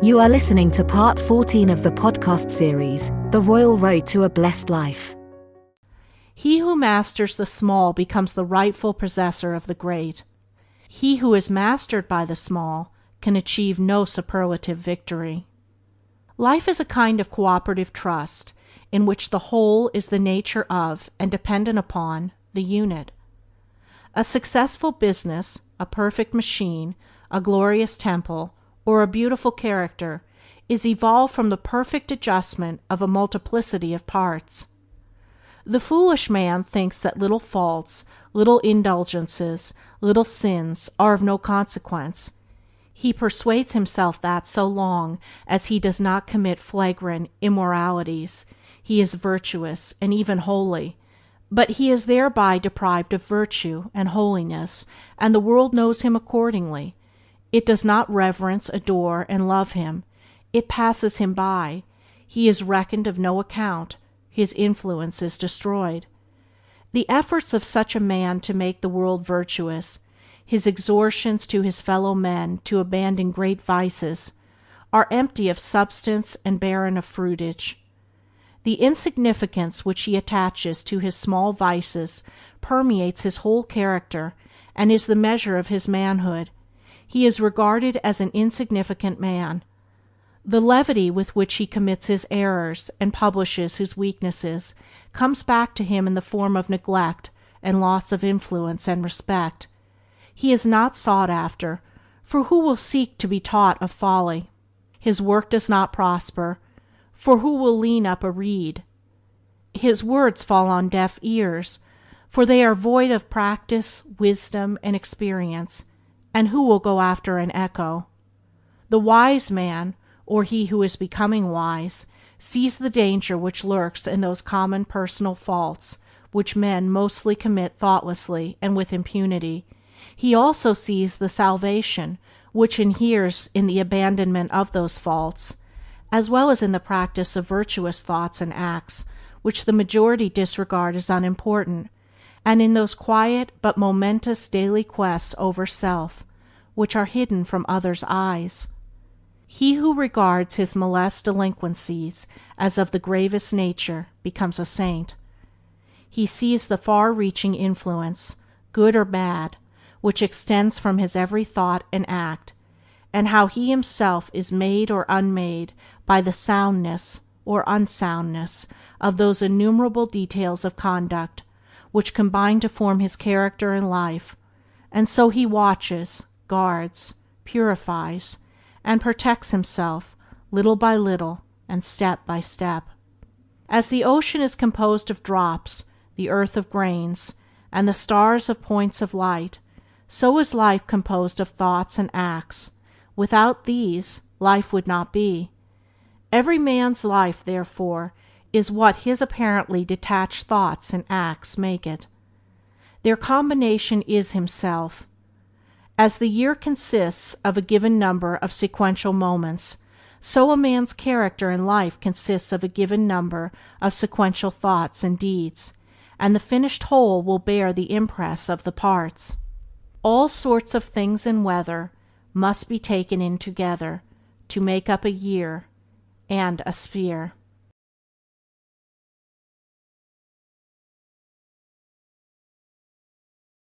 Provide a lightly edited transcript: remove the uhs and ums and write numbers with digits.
You are listening to part 14 of the podcast series, The Royal Road to a Blessed Life. He who masters the small becomes the rightful possessor of the great. He who is mastered by the small can achieve no superlative victory. Life is a kind of cooperative trust, in which the whole is the nature of and dependent upon the unit. A successful business, a perfect machine, a glorious temple, or a beautiful character is evolved from the perfect adjustment of a multiplicity of parts. The foolish man thinks that little faults, little indulgences, little sins are of no consequence. He persuades himself that so long as he does not commit flagrant immoralities, he is virtuous and even holy, but he is thereby deprived of virtue and holiness, and the world knows him accordingly. It does not reverence, adore, and love him. It passes him by. He is reckoned of no account. His influence is destroyed. The efforts of such a man to make the world virtuous, his exhortations to his fellow men to abandon great vices, are empty of substance and barren of fruitage. The insignificance which he attaches to his small vices permeates his whole character and is the measure of his manhood. He is regarded as an insignificant man. The levity with which he commits his errors and publishes his weaknesses comes back to him in the form of neglect and loss of influence and respect. He is not sought after, for who will seek to be taught of folly? His work does not prosper, for who will lean up a reed? His words fall on deaf ears, for they are void of practice, wisdom, and experience, and who will go after an echo? The wise man, or he who is becoming wise, sees the danger which lurks in those common personal faults which men mostly commit thoughtlessly and with impunity. He also sees the salvation which inheres in the abandonment of those faults, as well as in the practice of virtuous thoughts and acts, which the majority disregard as unimportant, and in those quiet but momentous daily quests over self, which are hidden from others' eyes. He who regards his molest delinquencies as of the gravest nature becomes a saint. He sees the far-reaching influence, good or bad, which extends from his every thought and act, and how he himself is made or unmade by the soundness or unsoundness of those innumerable details of conduct which combine to form his character and life, and so he watches, guards, purifies, and protects himself little by little and step by step. As the ocean is composed of drops, the earth of grains, and the stars of points of light, so is life composed of thoughts and acts. Without these, life would not be. Every man's life, therefore, is what his apparently detached thoughts and acts make it. Their combination is himself. As the year consists of a given number of sequential moments, so a man's character and life consists of a given number of sequential thoughts and deeds, and the finished whole will bear the impress of the parts. All sorts of things and weather must be taken in together to make up a year and a sphere.